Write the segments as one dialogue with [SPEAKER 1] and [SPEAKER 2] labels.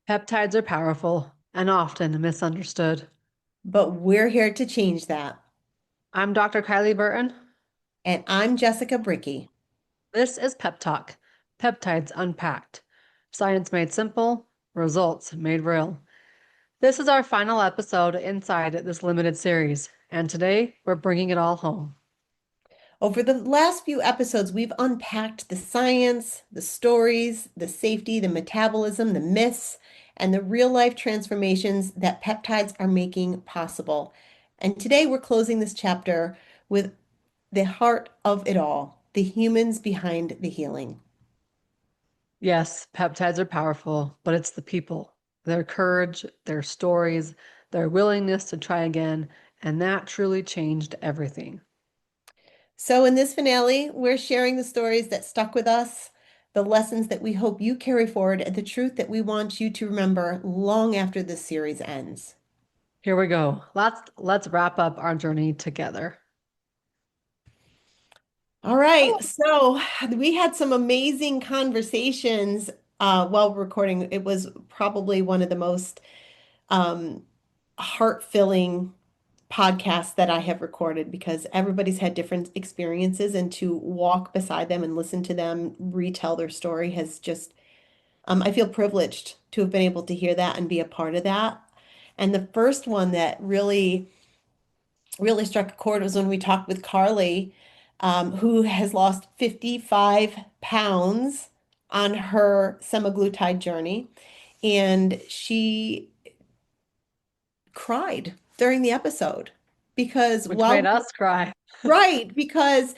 [SPEAKER 1] Peptides are powerful and often misunderstood.
[SPEAKER 2] but we're here to change that.
[SPEAKER 1] I'm Dr. Kylie Burton.
[SPEAKER 2] And I'm Jessica Briecke.
[SPEAKER 1] This is Pep Talk, Peptides Unpacked. Science made simple, results made real. This is our final episode inside this limited series, and today we're bringing it all home.
[SPEAKER 2] Over the last few episodes, we've unpacked the science, the stories, the safety, the metabolism, the myths, and the real life transformations that peptides are making possible. And today we're closing this chapter with the heart of it all, the humans behind the healing.
[SPEAKER 1] Yes, peptides are powerful, but it's the people, their courage, their stories, their willingness to try again, and that truly changed everything.
[SPEAKER 2] So, in this finale, we're sharing the stories that stuck with us, the lessons that we hope you carry forward, and the truth that we want you to remember long after this series ends.
[SPEAKER 1] Here we go. Let's wrap up our journey together.
[SPEAKER 2] All right. So, we had some amazing conversations while recording. It was probably one of the most um, heart-filling podcasts that I have recorded because everybody's had different experiences, and to walk beside them and listen to them retell their story has just I feel privileged to have been able to hear that and be a part of that. And the first one that really struck a chord was when we talked with Carly, who has lost 55 pounds on her semaglutide journey. And she cried during the episode because
[SPEAKER 1] Which made
[SPEAKER 2] while,
[SPEAKER 1] us cry.
[SPEAKER 2] right, because,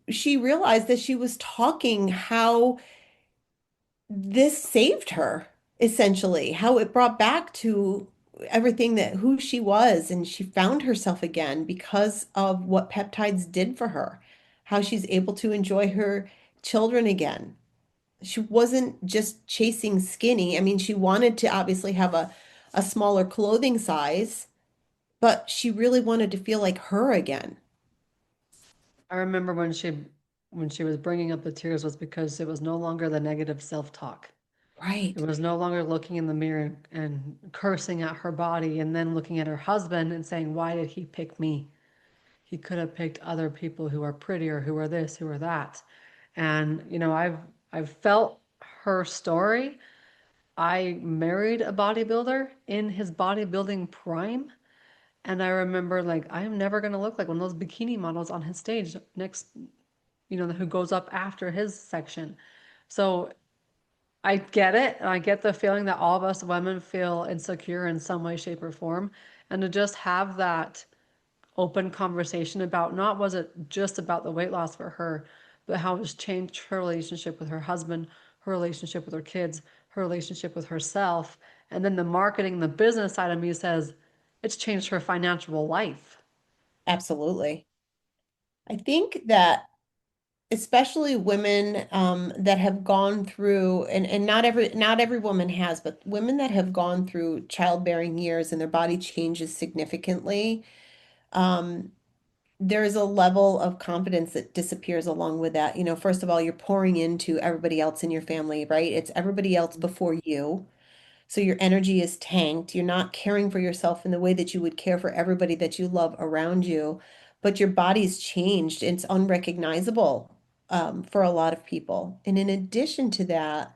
[SPEAKER 2] she realized that she was talking how this saved her, essentially, how it brought back to everything that who she was, and she found herself again because of what peptides did for her, how she's able to enjoy her children again. She wasn't just chasing skinny. I mean, she wanted to obviously have a smaller clothing size, but she really wanted to feel like her again.
[SPEAKER 1] I remember when she was bringing up the tears was because it was no longer the negative self-talk. It
[SPEAKER 2] Right.
[SPEAKER 1] was no longer looking in the mirror and cursing at her body and then looking at her husband and saying, "Why did he pick me? He could have picked other people who are prettier, who are this, who are that." And I've felt her story. I married a bodybuilder in his bodybuilding prime. And I remember like I am never gonna look like one of those bikini models on his stage next, who goes up after his section. So I get it, and I get the feeling that all of us women feel insecure in some way, shape, or form. And to just have that open conversation about not was it just about the weight loss for her, but how it's changed her relationship with her husband, her relationship with her kids, her relationship with herself. And then the marketing, the business side of me says it's changed her financial life.
[SPEAKER 2] Absolutely. I think that especially women that have gone through, and not every woman has, but women that have gone through childbearing years and their body changes significantly, um, there is a level of confidence that disappears along with that. First of all, you're pouring into everybody else in your family, right? It's everybody else before you. So your energy is tanked. You're not caring for yourself in the way that you would care for everybody that you love around you, but your body's changed. It's unrecognizable for a lot of people. And in addition to that,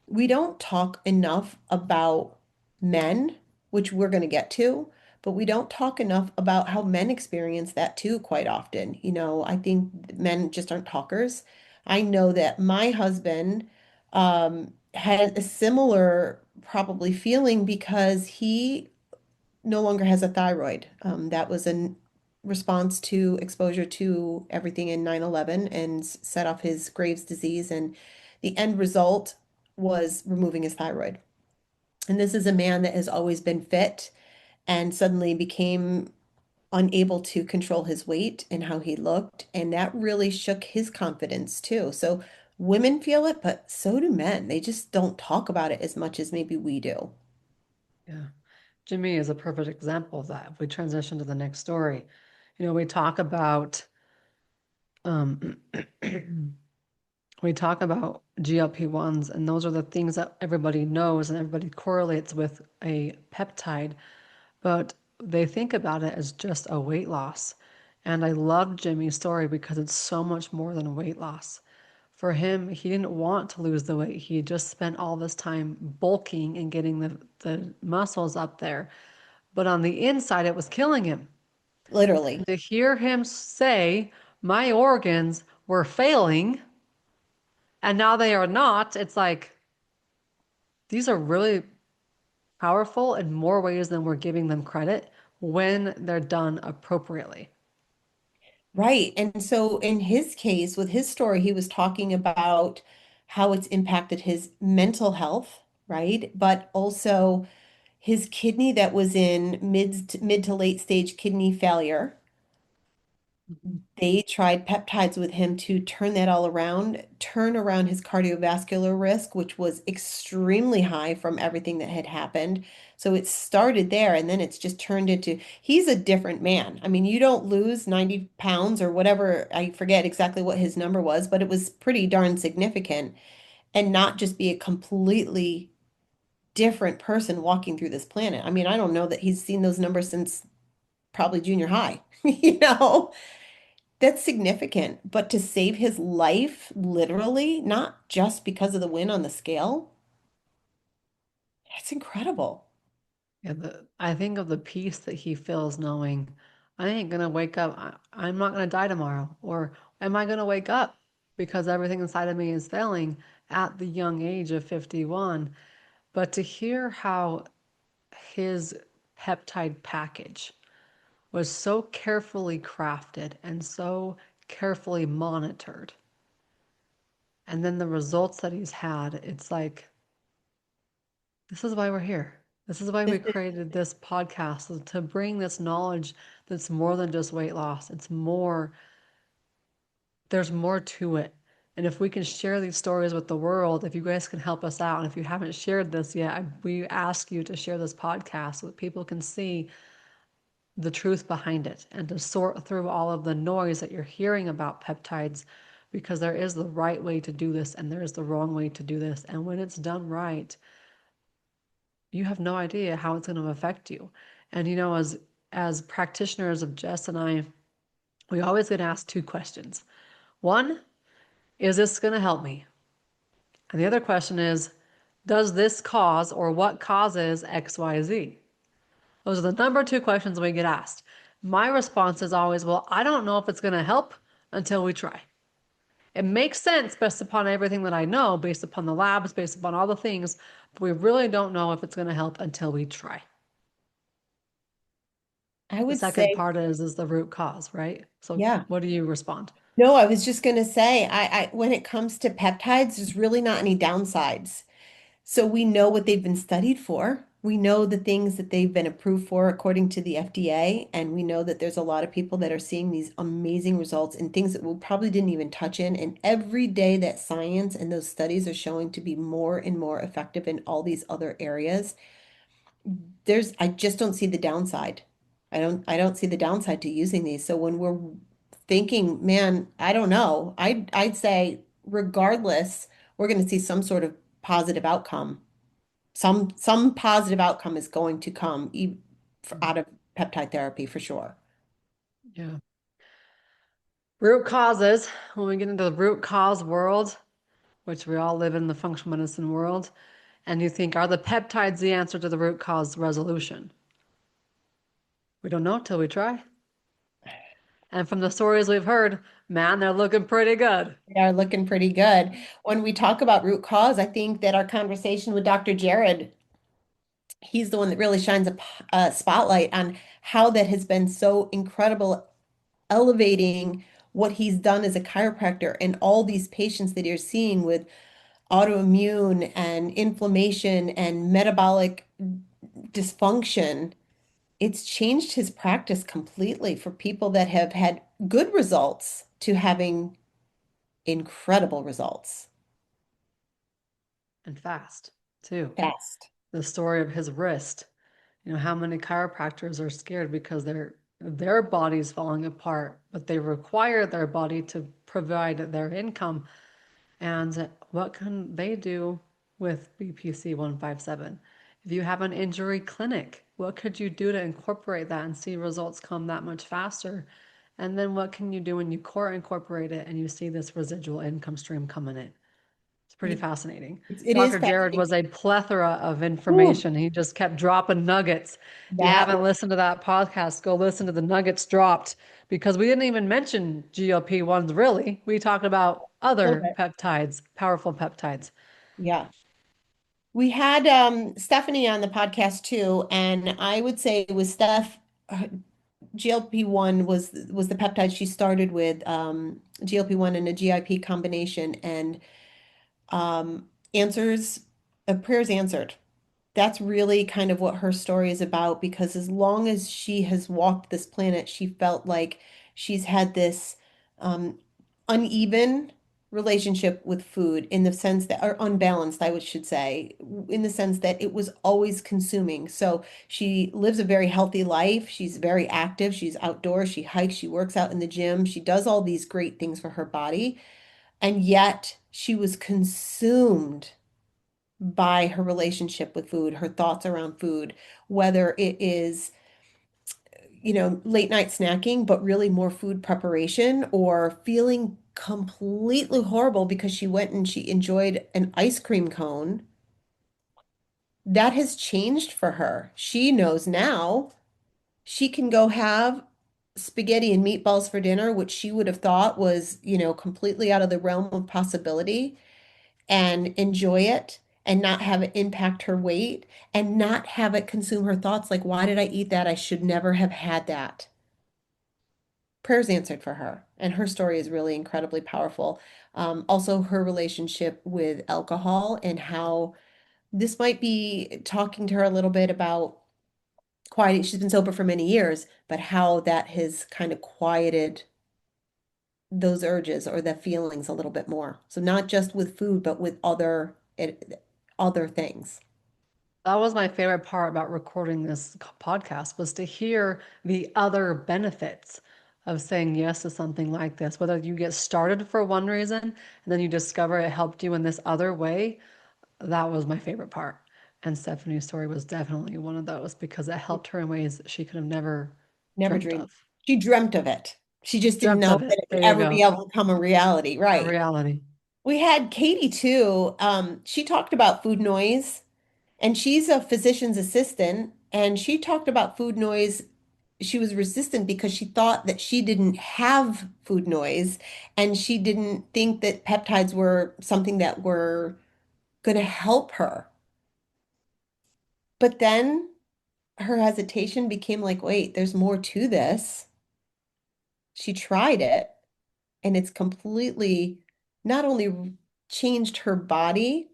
[SPEAKER 2] we don't talk enough about men, which we're going to get to, but we don't talk enough about how men experience that too quite often. I think men just aren't talkers. I know that my husband had a similar probably feeling because he no longer has a thyroid. That was in response to exposure to everything in 9/11 and set off his Graves' disease. And the end result was removing his thyroid. And this is a man that has always been fit and suddenly became unable to control his weight and how he looked. And that really shook his confidence too. So women feel it, but so do men. They just don't talk about it as much as maybe we do.
[SPEAKER 1] Yeah. Jimmy is a perfect example of that. If we transition to the next story, we talk about um we talk about GLP-1s, and those are the things that everybody knows and everybody correlates with a peptide, but they think about it as just a weight loss. And I love Jimmy's story because it's so much more than weight loss. For him, he didn't want to lose the weight. He just spent all this time bulking and getting the muscles up there. But on the inside, it was killing him. And
[SPEAKER 2] Literally.
[SPEAKER 1] to hear him say, my organs were failing and now they are not, it's like, these are really powerful in more ways than we're giving them credit when they're done appropriately.
[SPEAKER 2] Right. And so in his case, with his story, he was talking about how it's impacted his mental health, right? But also his kidney that was in mid to late stage kidney failure. They tried peptides with him to turn that all around, turn around his cardiovascular risk, which was extremely high from everything that had happened. So it started there and then it's just turned into, he's a different man. I mean, you don't lose 90 pounds or whatever, I forget exactly what his number was, but it was pretty darn significant and not just be a completely different person walking through this planet. I mean, I don't know that he's seen those numbers since probably junior high, you know? That's significant, but to save his life, literally, not just because of the win on the scale, that's incredible.
[SPEAKER 1] Yeah, I think of the peace that he feels knowing I ain't gonna wake up, I'm not gonna die tomorrow, or am I gonna wake up because everything inside of me is failing at the young age of 51? But to hear how his peptide package was so carefully crafted and so carefully monitored, and then the results that he's had, it's like, this is why we're here. This is why we
[SPEAKER 2] This is-
[SPEAKER 1] created this podcast to bring this knowledge that's more than just weight loss. It's more, there's more to it. And if we can share these stories with the world, if you guys can help us out, and if you haven't shared this yet, we ask you to share this podcast so that people can see the truth behind it and to sort through all of the noise that you're hearing about peptides, because there is the right way to do this and there is the wrong way to do this. And when it's done right, you have no idea how it's going to affect you. And as practitioners of Jess and I, we always get asked two questions. One, is this going to help me? And the other question is, does this cause or what causes XYZ? Those are the number two questions we get asked. My response is always, well, I don't know if it's going to help until we try. It makes sense based upon everything that I know, based upon the labs, based upon all the things, but we really don't know if it's going to help until we try.
[SPEAKER 2] I
[SPEAKER 1] The
[SPEAKER 2] would
[SPEAKER 1] second
[SPEAKER 2] say,
[SPEAKER 1] part is the root cause, right? So
[SPEAKER 2] yeah.
[SPEAKER 1] what do you respond?
[SPEAKER 2] No, I was just going to say, when it comes to peptides, there's really not any downsides. So we know what they've been studied for. We know the things that they've been approved for according to the FDA, and we know that there's a lot of people that are seeing these amazing results in things that we probably didn't even touch in. And every day that science and those studies are showing to be more and more effective in all these other areas, I just don't see the downside. I don't see the downside to using these. So when we're thinking, man, I don't know, I'd say regardless, we're going to see some sort of positive outcome. Some positive outcome is going to come out of peptide therapy for sure.
[SPEAKER 1] Yeah. Root causes, when we get into the root cause world, which we all live in the functional medicine world, and you think, are the peptides the answer to the root cause resolution? We don't know till we try. And from the stories we've heard, man, they're looking pretty good.
[SPEAKER 2] They are looking pretty good. When we talk about root cause, I think that our conversation with Dr. Jared, he's the one that really shines a spotlight on how that has been so incredible, elevating what he's done as a chiropractor and all these patients that you're seeing with autoimmune and inflammation and metabolic dysfunction. It's changed his practice completely for people that have had good results to having incredible results
[SPEAKER 1] And fast, too.
[SPEAKER 2] fast.
[SPEAKER 1] The story of his wrist. How many chiropractors are scared because their body's falling apart, but they require their body to provide their income. And what can they do with BPC 157? If you have an injury clinic, what could you do to incorporate that and see results come that much faster? And then what can you do when you core incorporate it and you see this residual income stream coming in? It's pretty
[SPEAKER 2] It,
[SPEAKER 1] fascinating.
[SPEAKER 2] it is
[SPEAKER 1] Dr. Jared
[SPEAKER 2] fascinating.
[SPEAKER 1] was a plethora of
[SPEAKER 2] Ooh,
[SPEAKER 1] information. He just kept dropping nuggets. If you
[SPEAKER 2] that
[SPEAKER 1] haven't
[SPEAKER 2] was
[SPEAKER 1] listened to that podcast, go listen to the nuggets dropped because we didn't even mention GLP-1s really. We talked about
[SPEAKER 2] a little
[SPEAKER 1] other
[SPEAKER 2] bit.
[SPEAKER 1] peptides, powerful peptides.
[SPEAKER 2] Yeah. We had Stephanie on the podcast too, and I would say with Steph, GLP-1 was the peptide she started with, GLP-1 and a GIP combination, and answers, prayers answered. That's really kind of what her story is about because as long as she has walked this planet, she felt like she's had this um, uneven relationship with food in the sense that, or unbalanced, should say, in the sense that it was always consuming. So she lives a very healthy life. She's very active. She's outdoors. She hikes. She works out in the gym. She does all these great things for her body. And yet she was consumed by her relationship with food, her thoughts around food, whether it is, late night snacking, but really more food preparation, or feeling completely horrible because she went and she enjoyed an ice cream cone. That has changed for her. She knows now she can go have spaghetti and meatballs for dinner, which she would have thought was, completely out of the realm of possibility, and enjoy it and not have it impact her weight and not have it consume her thoughts like, why did I eat that? I should never have had that. Prayers answered for her, and her story is really incredibly powerful. Also, her relationship with alcohol and how this might be talking to her a little bit about quieting. She's been sober for many years, but how that has kind of quieted those urges or the feelings a little bit more. So not just with food, but with other things.
[SPEAKER 1] That was my favorite part about recording this podcast was to hear the other benefits of saying yes to something like this. Whether you get started for one reason and then you discover it helped you in this other way, that was my favorite part. And Stephanie's story was definitely one of those because it helped her in ways she could have never
[SPEAKER 2] Never
[SPEAKER 1] dreamt
[SPEAKER 2] dreamed.
[SPEAKER 1] of.
[SPEAKER 2] She dreamt of it. She just didn't
[SPEAKER 1] Dreamt
[SPEAKER 2] know
[SPEAKER 1] of
[SPEAKER 2] that
[SPEAKER 1] it.
[SPEAKER 2] it would
[SPEAKER 1] There you
[SPEAKER 2] ever be
[SPEAKER 1] go.
[SPEAKER 2] able to become a reality.
[SPEAKER 1] A
[SPEAKER 2] Right.
[SPEAKER 1] reality.
[SPEAKER 2] We had Katie too. She talked about food noise, and she's a physician's assistant, and she talked about food noise. She was resistant because she thought that she didn't have food noise, and she didn't think that peptides were something that were going to help her. But then her hesitation became like, wait, there's more to this. She tried it, and it's completely not only changed her body,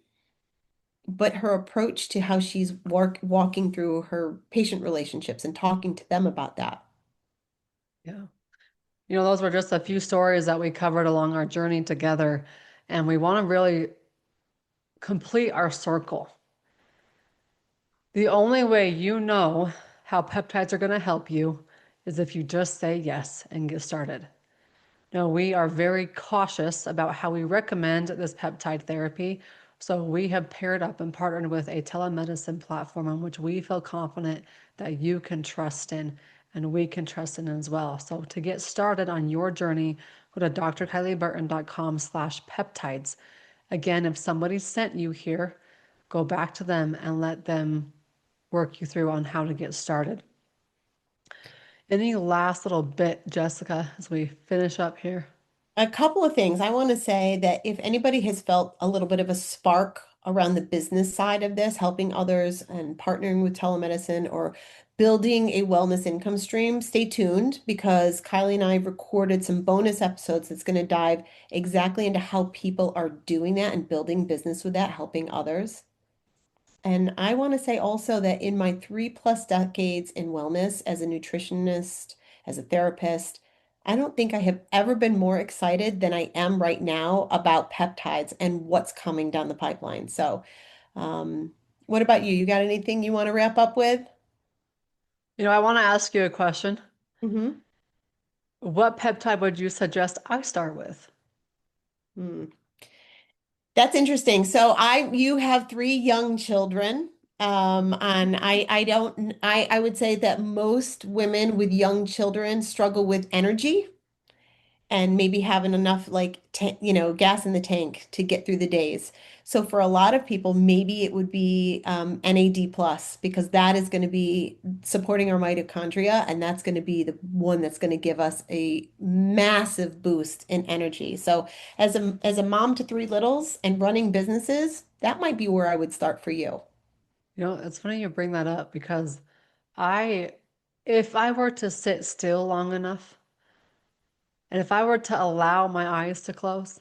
[SPEAKER 2] but her approach to how she's walking through her patient relationships and talking to them about that.
[SPEAKER 1] Yeah. Those were just a few stories that we covered along our journey together. And we want to really complete our circle. The only way you know how peptides are going to help you is if you just say yes and get started. Now, we are very cautious about how we recommend this peptide therapy. So, we have paired up and partnered with a telemedicine platform on which we feel confident that you can trust in and we can trust in as well. So, to get started on your journey, go to drkylieburton.com/peptides. Again, if somebody sent you here, go back to them and let them work you through on how to get started. Any last little bit, Jessica, as we finish up here?
[SPEAKER 2] A couple of things. I want to say that if anybody has felt a little bit of a spark around the business side of this, helping others and partnering with telemedicine or building a wellness income stream, stay tuned because Kylie and I recorded some bonus episodes that's going to dive exactly into how people are doing that and building business with that, helping others. And I want to say also that in my 3+ decades in wellness as a nutritionist, as a therapist, I don't think I have ever been more excited than I am right now about peptides and what's coming down the pipeline. So, um, what about you? You got anything you want to wrap up with?
[SPEAKER 1] I want to ask you a question.
[SPEAKER 2] Mm-hmm.
[SPEAKER 1] What peptide would you suggest I start with?
[SPEAKER 2] Hmm. That's interesting. So you have three young children. And I don't, I would say that most women with young children struggle with energy and maybe having enough like gas in the tank to get through the days. So for a lot of people, maybe it would be NAD plus because that is going to be supporting our mitochondria, and that's going to be the one that's going to give us a massive boost in energy. So as a mom to three littles and running businesses, that might be where I would start for you.
[SPEAKER 1] You know, it's funny you bring that up because I, if I were to sit still long enough, and if I were to allow my eyes to close,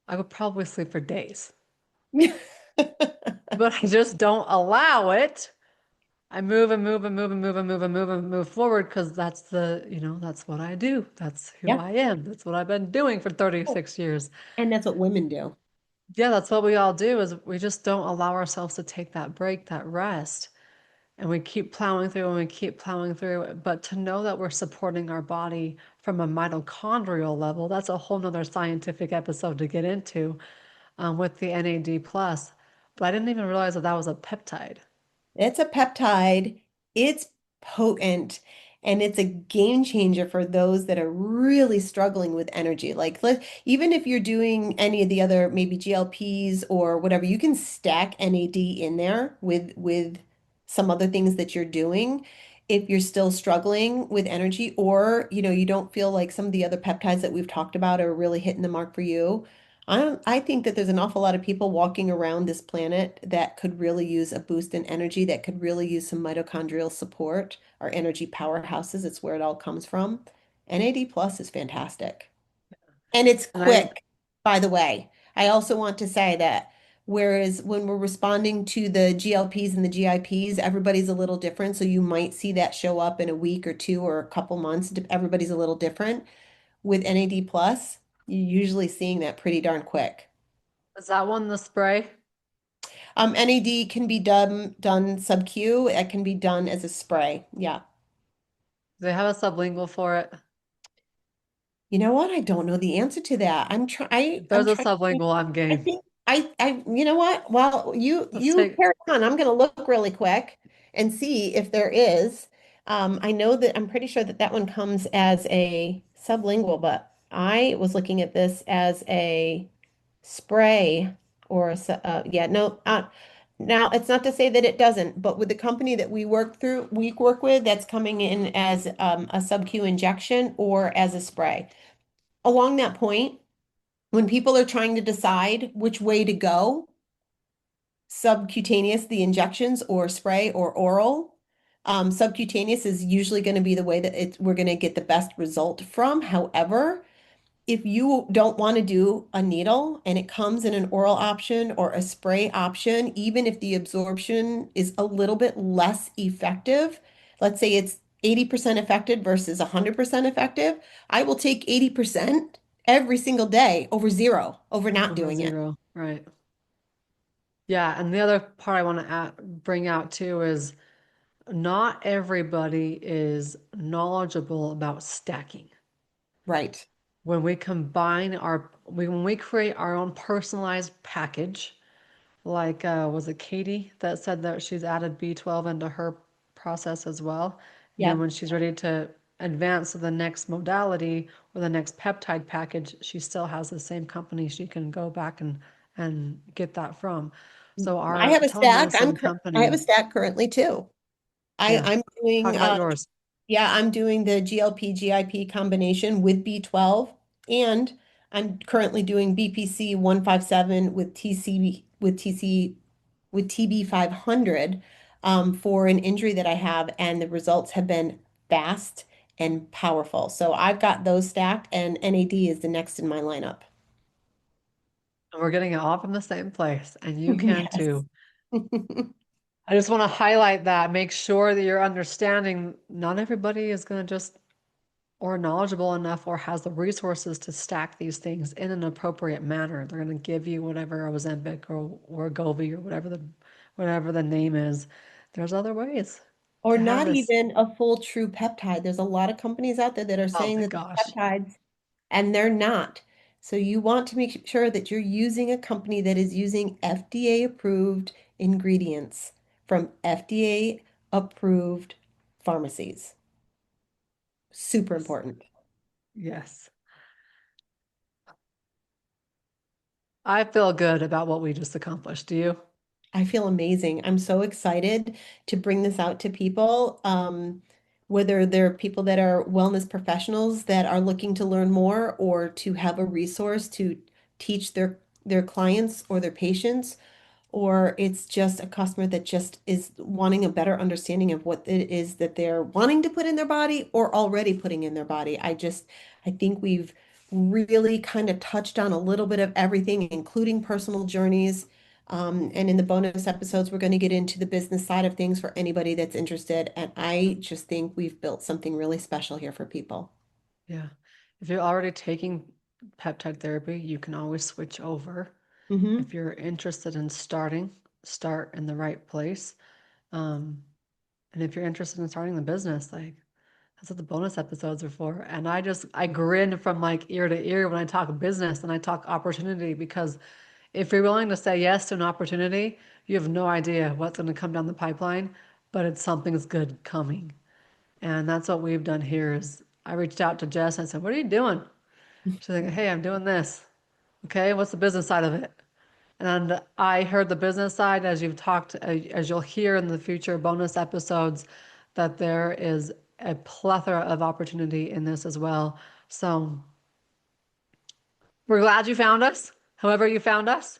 [SPEAKER 1] I would probably sleep for days. But I just don't allow it. I move and move and move and move and move and move and move forward because that's that's what I do. That's who
[SPEAKER 2] Yeah.
[SPEAKER 1] I am. That's what I've been doing for 36 years.
[SPEAKER 2] And that's what women do.
[SPEAKER 1] Yeah, that's what we all do is we just don't allow ourselves to take that break, that rest. And we keep plowing through and we keep plowing through. But to know that we're supporting our body from a mitochondrial level, that's a whole nother scientific episode to get into with the NAD plus. But I didn't even realize that that was a peptide.
[SPEAKER 2] It's a peptide. It's potent and it's a game changer for those that are really struggling with energy. Even if you're doing any of the other maybe GLPs or whatever, you can stack NAD in there with some other things that you're doing if you're still struggling with energy or you don't feel like some of the other peptides that we've talked about are really hitting the mark for you. I think that there's an awful lot of people walking around this planet that could really use a boost in energy, that could really use some mitochondrial support. Our energy powerhouses, it's where it all comes from. NAD plus is fantastic. And it's
[SPEAKER 1] And I,
[SPEAKER 2] quick, by the way. I also want to say that whereas when we're responding to the GLPs and the GIPs, everybody's a little different. So you might see that show up in a week or two or a couple months. Everybody's a little different. With NAD plus, you're usually seeing that pretty darn quick.
[SPEAKER 1] is that one the spray?
[SPEAKER 2] NAD can be done sub-Q. It can be done as a spray. Yeah.
[SPEAKER 1] Do they have a sublingual for it?
[SPEAKER 2] You know what? I don't know the answer to that.
[SPEAKER 1] If
[SPEAKER 2] I'm
[SPEAKER 1] there's a
[SPEAKER 2] trying.
[SPEAKER 1] sublingual, I'm
[SPEAKER 2] I
[SPEAKER 1] game.
[SPEAKER 2] think you know what? Well,
[SPEAKER 1] Let's
[SPEAKER 2] you
[SPEAKER 1] take,
[SPEAKER 2] carry on. I'm going to look really quick and see if there is. I know that I'm pretty sure that that one comes as a sublingual, but I was looking at this as a spray or yeah, no, now it's not to say that it doesn't, but with the company that we work with, that's coming in as a sub-Q injection or as a spray. Along that point, when people are trying to decide which way to go, subcutaneous, the injections or spray or oral, subcutaneous is usually going to be the way that we're going to get the best result from. However, if you don't want to do a needle and it comes in an oral option or a spray option, even if the absorption is a little bit less effective, let's say it's 80% effective versus 100% effective, I will take 80% every single day over zero, over not
[SPEAKER 1] over
[SPEAKER 2] doing it.
[SPEAKER 1] zero, right? Yeah, and the other part I want to bring out too is not everybody is knowledgeable about stacking.
[SPEAKER 2] Right.
[SPEAKER 1] When we combine when we create our own personalized package, like was it Katie that said that she's added B12 into her process as well? And then
[SPEAKER 2] Yeah.
[SPEAKER 1] when she's ready to advance to the next modality or the next peptide package, she still has the same company she can go back and get that from. So
[SPEAKER 2] I
[SPEAKER 1] our
[SPEAKER 2] have a stack.
[SPEAKER 1] telemedicine
[SPEAKER 2] I have a
[SPEAKER 1] company,
[SPEAKER 2] stack currently too.
[SPEAKER 1] yeah,
[SPEAKER 2] I'm
[SPEAKER 1] talk
[SPEAKER 2] doing
[SPEAKER 1] about yours.
[SPEAKER 2] yeah, I'm doing the GLP GIP combination with B12 and I'm currently doing BPC 157 with TB 500 for an injury that I have and the results have been fast and powerful. So I've got those stacked and NAD is the next in my lineup.
[SPEAKER 1] And we're getting it all from the same place, and you can
[SPEAKER 2] Yes.
[SPEAKER 1] too. I just want to highlight that. Make sure that you're understanding not everybody is going to just or knowledgeable enough or has the resources to stack these things in an appropriate manner. They're going to give you whatever Ozempic or Wegovy or whatever the name is. There's other ways
[SPEAKER 2] Or
[SPEAKER 1] to have
[SPEAKER 2] not
[SPEAKER 1] this.
[SPEAKER 2] even a full true peptide. There's a lot of companies out there that are
[SPEAKER 1] Oh
[SPEAKER 2] saying
[SPEAKER 1] my
[SPEAKER 2] that they're
[SPEAKER 1] gosh.
[SPEAKER 2] peptides and they're not. So you want to make sure that you're using a company that is using FDA approved ingredients from FDA approved pharmacies. Super
[SPEAKER 1] Yes.
[SPEAKER 2] important.
[SPEAKER 1] Yes. I feel good about what we just accomplished. Do you?
[SPEAKER 2] I feel amazing. I'm so excited to bring this out to people, whether they're people that are wellness professionals that are looking to learn more or to have a resource to teach their clients or their patients, or it's just a customer that just is wanting a better understanding of what it is that they're wanting to put in their body or already putting in their body. I think we've really kind of touched on a little bit of everything, including personal journeys. And in the bonus episodes, we're going to get into the business side of things for anybody that's interested. And I just think we've built something really special here for people.
[SPEAKER 1] Yeah. If you're already taking peptide therapy, you can always switch over.
[SPEAKER 2] Hmm.
[SPEAKER 1] If you're interested in starting, start in the right place. Um, and if you're interested in starting the business, like that's what the bonus episodes are for. And I grin from like ear to ear when I talk business and I talk opportunity because if you're willing to say yes to an opportunity, you have no idea what's going to come down the pipeline, but it's something's good coming. And that's what we've done here is I reached out to Jess and I said, "What are you doing?" She's like, "Hey, I'm doing this." Okay, what's the business side of it? And I heard the business side as you've talked, as you'll hear in the future bonus episodes, that there is a plethora of opportunity in this as well. So we're glad you found us, however you found us,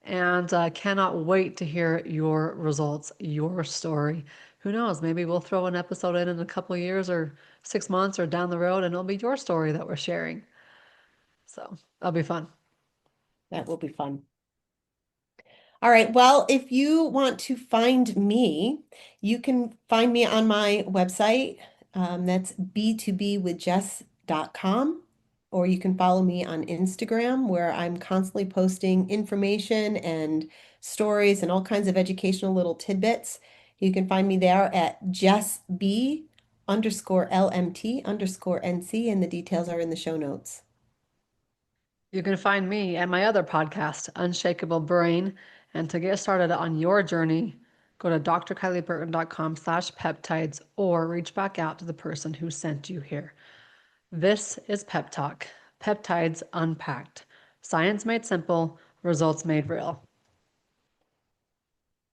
[SPEAKER 1] and cannot wait to hear your results, your story. Who knows? Maybe we'll throw an episode in a couple of years or 6 months or down the road, and it'll be your story that we're sharing. So that'll be fun.
[SPEAKER 2] That will be fun. All right. Well, if you want to find me, you can find me on my website. That's b2bwithjess.com. Or you can follow me on Instagram, where I'm constantly posting information and stories and all kinds of educational little tidbits. You can find me there at jessb_LMT_NC, and the details are in the show notes.
[SPEAKER 1] You can find me at my other podcast, Unshakable Brain. And to get started on your journey, go to drkylieburton.com/peptides or reach back out to the person who sent you here. This is Pep Talk, Peptides Unpacked. Science made simple, results made real.